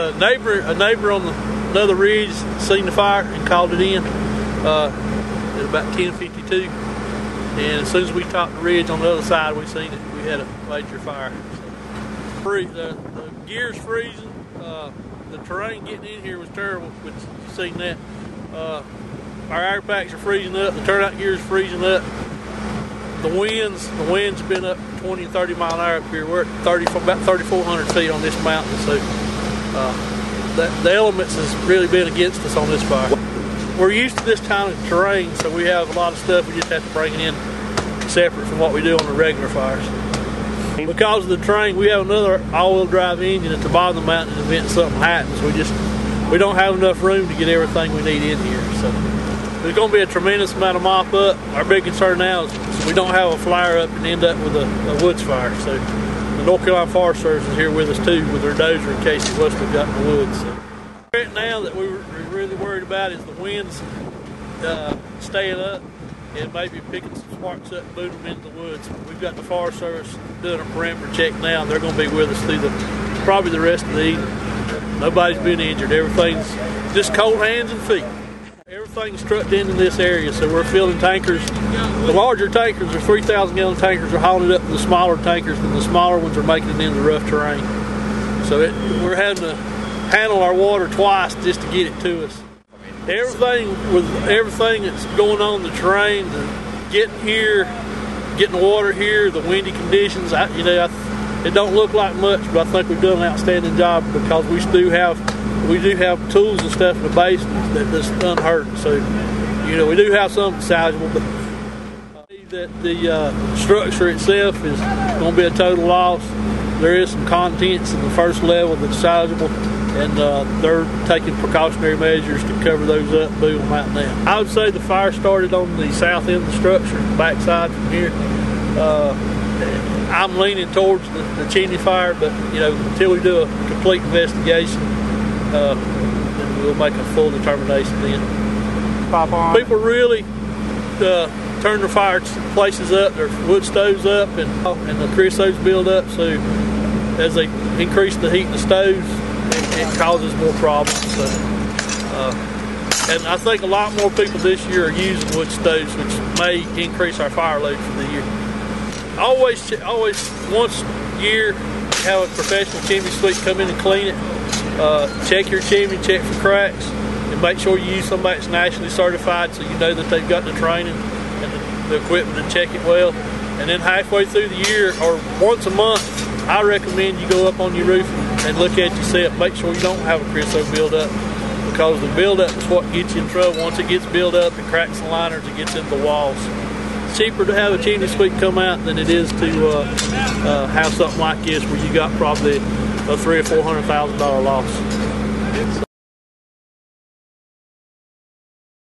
A neighbor on another ridge seen the fire and called it in at about 10:52. And as soon as we topped the ridge on the other side, we seen it. We had a major fire. The gear's freezing. The terrain getting in here was terrible, but you've seen that. Our air packs are freezing up. The turnout gear is freezing up. The wind's been up 20 and 30 mile an hour up here. We're at about 3,400 feet on this mountain, so the elements has really been against us on this fire. We're used to this kind of terrain, so we have a lot of stuff we just have to bring it in separate from what we do on the regular fires. Because of the terrain, we have another all-wheel drive engine at the bottom of the mountain in the event something happens. We don't have enough room to get everything we need in here. So there's going to be a tremendous amount of mop up. Our big concern now is we don't have a flare up and end up with a woods fire. So the North Carolina Forest Service is here with us too with their dozer in case it was to have gotten in the woods. So right now that we're really worried about is the winds staying up and maybe picking some sparks up and moving them into the woods. We've got the Forest Service doing a perimeter check now, and they're going to be with us through probably the rest of the evening. Nobody's been injured. Everything's just cold hands and feet. Everything's trucked into this area, so we're filling tankers. The larger tankers, the 3,000 gallon tankers, are hauling it up to the smaller tankers, and the smaller ones are making it into rough terrain. So we're having to handle our water twice just to get it to us. Everything that's going on in the terrain, getting here, getting the water here, the windy conditions, it don't look like much, but I think we've done an outstanding job because we do have tools and stuff in the basement that's unhurt. So, we do have something salvageable, but the structure itself is going to be a total loss. There is some contents in the first level that's salvageable, and they're taking precautionary measures to cover those up, move them out now. I would say the fire started on the south end of the structure, backside from here. I'm leaning towards the chimney fire, but until we do a complete investigation, then we'll make a full determination then. People really turn their fireplaces up, their wood stoves up, and the creosotes build up. So as they increase the heat in the stoves, it causes more problems. So, and I think a lot more people this year are using wood stoves, which may increase our fire load for the year. Always once a year, have a professional chimney sweep come in and clean it. Check your chimney, check for cracks, and make sure you use somebody that's nationally certified so you know that they've got the training and the equipment to check it well. And then halfway through the year, or once a month, I recommend you go up on your roof and look at yourself. Make sure you don't have a creosote buildup, because the buildup is what gets you in trouble. Once it gets built up, it cracks the liners, it gets into the walls. It's cheaper to have a chimney sweep come out than it is to have something like this where you got probably a $300,000 or $400,000 loss.